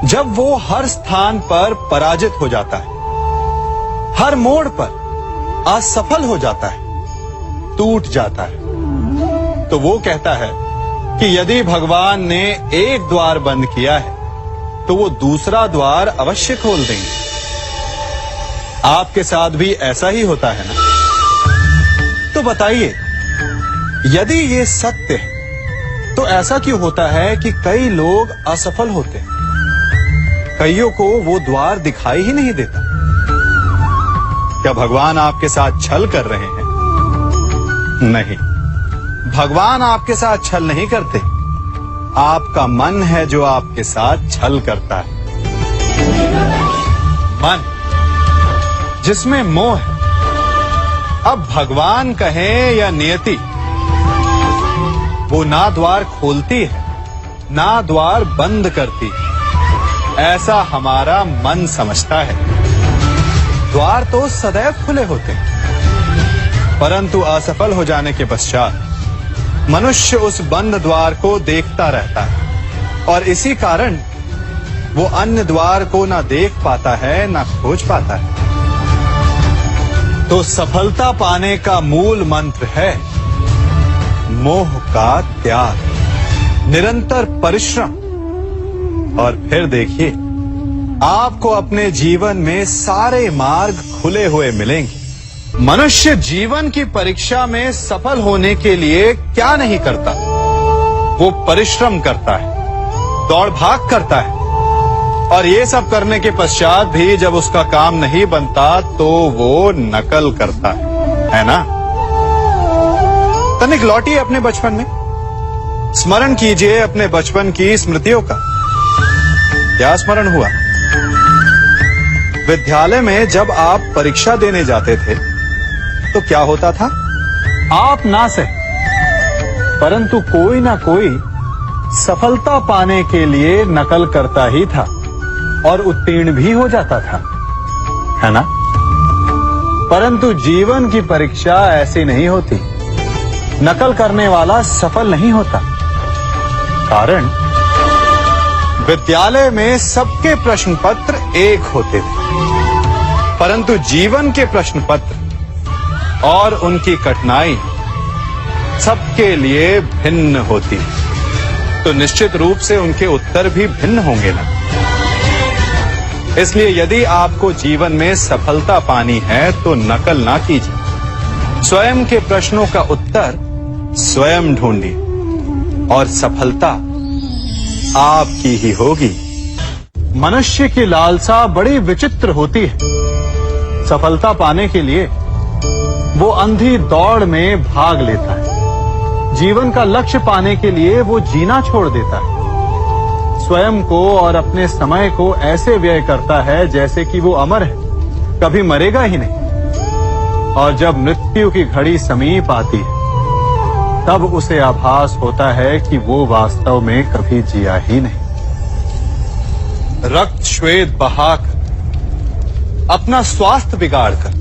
जब वो हर स्थान पर पराजित हो जाता है, हर मोड़ पर असफल हो जाता है, टूट जाता है, तो वो कहता है कि यदि भगवान ने एक द्वार बंद किया है तो वो दूसरा द्वार अवश्य खोल देंगे। आपके साथ भी ऐसा ही होता है ना? तो बताइए, यदि ये सत्य है तो ऐसा क्यों होता है कि कई लोग असफल होते हैं? कईयों को वो द्वार दिखाई ही नहीं देता। क्या भगवान आपके साथ छल कर रहे हैं? नहीं, भगवान आपके साथ छल नहीं करते। आपका मन है जो आपके साथ छल करता है। मन जिसमें मोह है। अब भगवान कहें या नियति, वो ना द्वार खोलती है ना द्वार बंद करती है, ऐसा हमारा मन समझता है। द्वार तो सदैव खुले होते हैं, परंतु असफल हो जाने के पश्चात मनुष्य उस बंद द्वार को देखता रहता है और इसी कारण वो अन्य द्वार को ना देख पाता है ना खोज पाता है। तो सफलता पाने का मूल मंत्र है मोह का त्याग, निरंतर परिश्रम। और फिर देखिए, आपको अपने जीवन में सारे मार्ग खुले हुए मिलेंगे। मनुष्य जीवन की परीक्षा में सफल होने के लिए क्या नहीं करता? वो परिश्रम करता है, दौड़ भाग करता है, और ये सब करने के पश्चात भी जब उसका काम नहीं बनता तो वो नकल करता है ना? तनिक लौटिए अपने बचपन में, स्मरण कीजिए अपने बचपन की स्मृतियों का। क्या स्मरण हुआ? विद्यालय में जब आप परीक्षा देने जाते थे तो क्या होता था? आप ना सहे, परंतु कोई ना कोई सफलता पाने के लिए नकल करता ही था और उत्तीर्ण भी हो जाता था, है ना? परंतु जीवन की परीक्षा ऐसी नहीं होती। नकल करने वाला सफल नहीं होता। कारण विद्यालय में सबके प्रश्न पत्र एक होते थे, परंतु जीवन के प्रश्न पत्र और उनकी कठिनाई सबके लिए भिन्न होती है। तो निश्चित रूप से उनके उत्तर भी भिन्न होंगे ना। इसलिए यदि आपको जीवन में सफलता पानी है तो नकल ना कीजिए। स्वयं के प्रश्नों का उत्तर स्वयं ढूंढिए और सफलता आपकी ही होगी। मनुष्य की लालसा बड़ी विचित्र होती है। सफलता पाने के लिए वो अंधी दौड़ में भाग लेता है। जीवन का लक्ष्य पाने के लिए वो जीना छोड़ देता है। स्वयं को और अपने समय को ऐसे व्यय करता है जैसे कि वो अमर है, कभी मरेगा ही नहीं। और जब मृत्यु की घड़ी समीप आती है तब उसे आभास होता है कि वो वास्तव में कभी जिया ही नहीं। रक्त श्वेत बहाकर, अपना स्वास्थ्य बिगाड़कर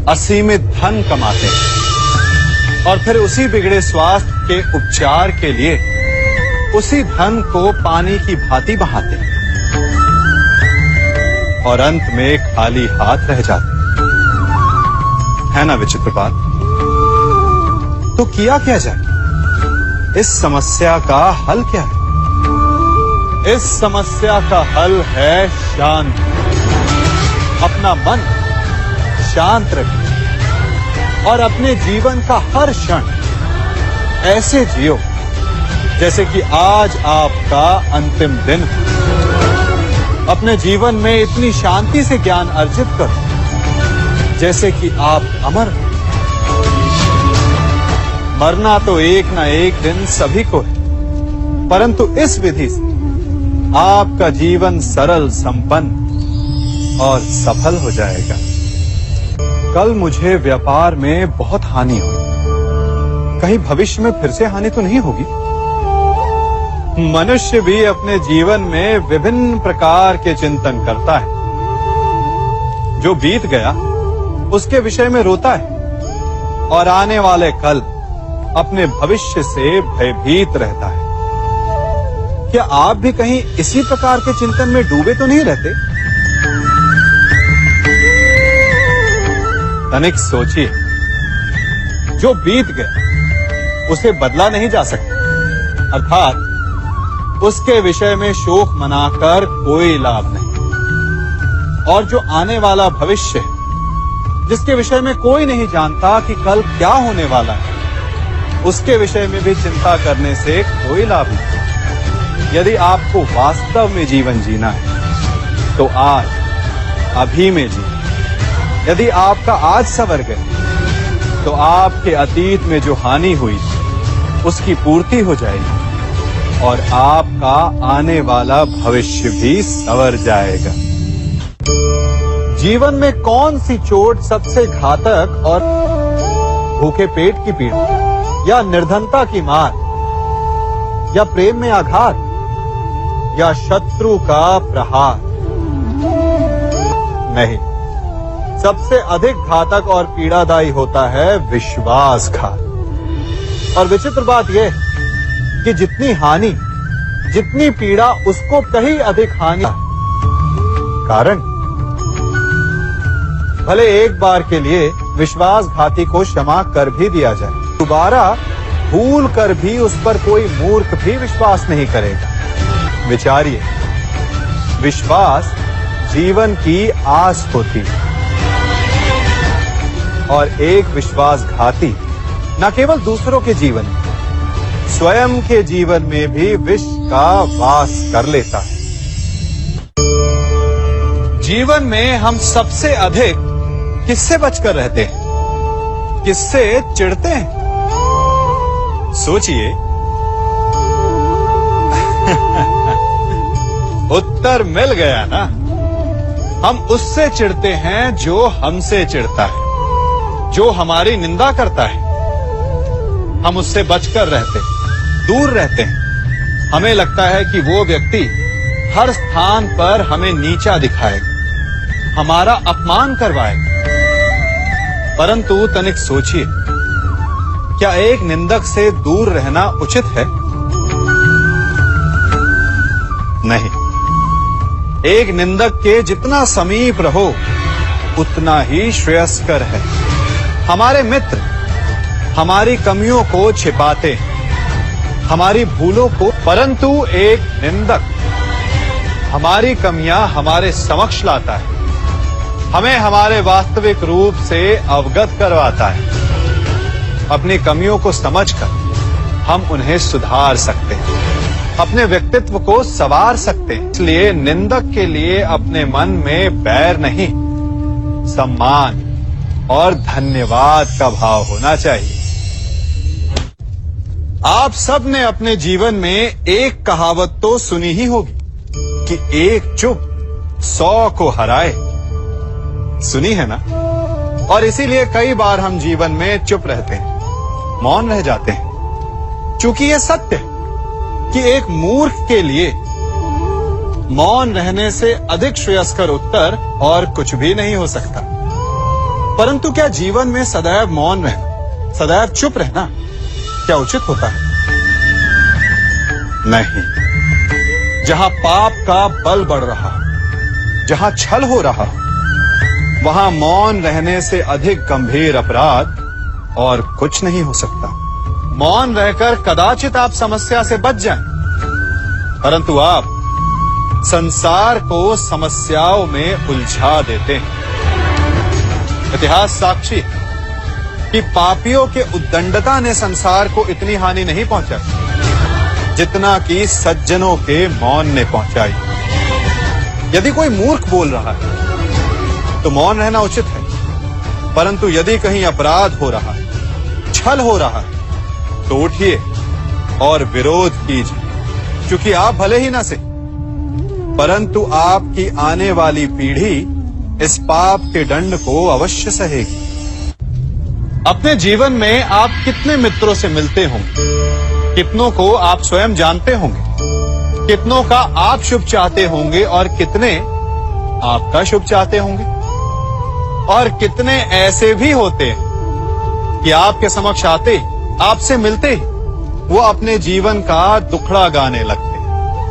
असीमित धन कमाते हैं और फिर उसी बिगड़े स्वास्थ्य के उपचार के लिए उसी धन को पानी की भांति बहाते हैं और अंत में खाली हाथ रह जाते हैं। है ना विचित्र बात? तो किया क्या जाए? इस समस्या का हल क्या है? इस समस्या का हल है शांति। अपना मन शांत रखिए और अपने जीवन का हर क्षण ऐसे जियो जैसे कि आज आपका अंतिम दिन है। अपने जीवन में इतनी शांति से ज्ञान अर्जित करो जैसे कि आप अमर हो। मरना तो एक ना एक दिन सभी को है, परंतु इस विधि से आपका जीवन सरल, संपन्न और सफल हो जाएगा। कल मुझे व्यापार में बहुत हानि हुई, कहीं भविष्य में फिर से हानि तो नहीं होगी? मनुष्य भी अपने जीवन में विभिन्न प्रकार के चिंतन करता है। जो बीत गया उसके विषय में रोता है और आने वाले कल अपने भविष्य से भयभीत रहता है। क्या आप भी कहीं इसी प्रकार के चिंतन में डूबे तो नहीं रहते? तनिक सोचिए, जो बीत गया उसे बदला नहीं जा सकता, अर्थात उसके विषय में शोक मनाकर कोई लाभ नहीं। और जो आने वाला भविष्य है, जिसके विषय में कोई नहीं जानता कि कल क्या होने वाला है, उसके विषय में भी चिंता करने से कोई लाभ नहीं। यदि आपको वास्तव में जीवन जीना है तो आज, अभी में जी। यदि आपका आज सवर गया तो आपके अतीत में जो हानि हुई उसकी पूर्ति हो जाएगी और आपका आने वाला भविष्य भी सवर जाएगा। जीवन में कौन सी चोट सबसे घातक और भूखे पेट की पीड़ा, या निर्धनता की मार, या प्रेम में आघात, या शत्रु का प्रहार? नहीं, सबसे अधिक घातक और पीड़ादायी होता है विश्वासघात। और विचित्र बात यह कि जितनी हानि, जितनी पीड़ा, उसको कहीं अधिक हानि। कारण भले एक बार के लिए विश्वासघाती को क्षमा कर भी दिया जाए, दोबारा भूल कर भी उस पर कोई मूर्ख भी विश्वास नहीं करेगा। विचारिए, विश्वास जीवन की आस होती है और एक विश्वासघाती न केवल दूसरों के जीवन में, स्वयं के जीवन में भी विष का वास कर लेता है। जीवन में हम सबसे अधिक किससे बचकर रहते हैं? किससे चिढ़ते हैं? सोचिए। उत्तर मिल गया ना। हम उससे चिढ़ते हैं जो हमसे चिढ़ता है, जो हमारी निंदा करता है। हम उससे बचकर रहते हैं, दूर रहते हैं। हमें लगता है कि वो व्यक्ति हर स्थान पर हमें नीचा दिखाएगा, हमारा अपमान करवाएगा। परंतु तनिक सोचिए, क्या एक निंदक से दूर रहना उचित है? नहीं। एक निंदक के जितना समीप रहो उतना ही श्रेयस्कर है। हमारे मित्र हमारी कमियों को छिपाते हैं, हमारी भूलों को, परंतु एक निंदक हमारी कमियां हमारे समक्ष लाता है, हमें हमारे वास्तविक रूप से अवगत करवाता है। अपनी कमियों को समझकर हम उन्हें सुधार सकते हैं, अपने व्यक्तित्व को संवार सकते हैं। इसलिए निंदक के लिए अपने मन में बैर नहीं, सम्मान और धन्यवाद का भाव होना चाहिए। आप सब ने अपने जीवन में एक कहावत तो सुनी ही होगी कि एक चुप 100 को हराए। सुनी है ना? और इसीलिए कई बार हम जीवन में चुप रहते हैं, मौन रह जाते हैं, क्योंकि यह सत्य है कि एक मूर्ख के लिए मौन रहने से अधिक श्रेयस्कर उत्तर और कुछ भी नहीं हो सकता। परंतु क्या जीवन में सदैव मौन रहना, सदैव चुप रहना क्या उचित होता है? नहीं। जहां पाप का बल बढ़ रहा, जहां छल हो रहा, वहां मौन रहने से अधिक गंभीर अपराध और कुछ नहीं हो सकता। मौन रहकर कदाचित आप समस्या से बच जाएं, परंतु आप संसार को समस्याओं में उलझा देते हैं। इतिहास साक्षी है कि पापियों के उद्दंडता ने संसार को इतनी हानि नहीं पहुंचाई जितना कि सज्जनों के मौन ने पहुंचाई। यदि कोई मूर्ख बोल रहा है तो मौन रहना उचित है, परंतु यदि कहीं अपराध हो रहा है, छल हो रहा है, तो उठिए और विरोध कीजिए, क्योंकि आप भले ही ना से, परंतु आपकी आने वाली पीढ़ी इस पाप के दंड को अवश्य सहेगी। अपने जीवन में आप कितने मित्रों से मिलते होंगे, कितनों को आप स्वयं जानते होंगे, कितनों का आप शुभ चाहते होंगे और कितने आपका शुभ चाहते होंगे। और कितने ऐसे भी होते हैं कि आपके समक्ष आते, आपसे मिलते ही वो अपने जीवन का दुखड़ा गाने लगते हैं।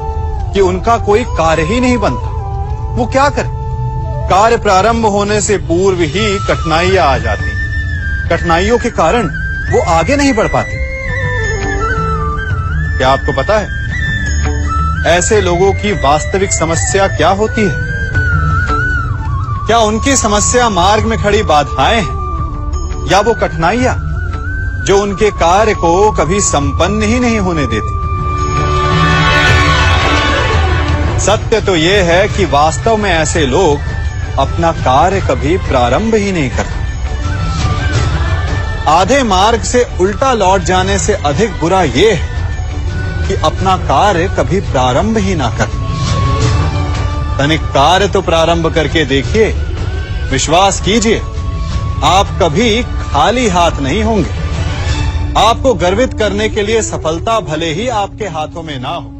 कि उनका कोई कार्य ही नहीं बनता, वो क्या करे? कार्य प्रारंभ होने से पूर्व ही कठिनाइयां आ जाती, कठिनाइयों के कारण वो आगे नहीं बढ़ पाते। क्या आपको पता है ऐसे लोगों की वास्तविक समस्या क्या होती है? क्या उनकी समस्या मार्ग में खड़ी बाधाएं हैं या वो कठिनाइयां जो उनके कार्य को कभी संपन्न ही नहीं होने देती? सत्य तो यह है कि वास्तव में ऐसे लोग अपना कार्य कभी प्रारंभ ही नहीं करते। आधे मार्ग से उल्टा लौट जाने से अधिक बुरा यह है कि अपना कार्य कभी प्रारंभ ही ना कर। तनिक कार्य तो प्रारंभ करके देखिए, विश्वास कीजिए आप कभी खाली हाथ नहीं होंगे। आपको गर्वित करने के लिए सफलता भले ही आपके हाथों में ना हो,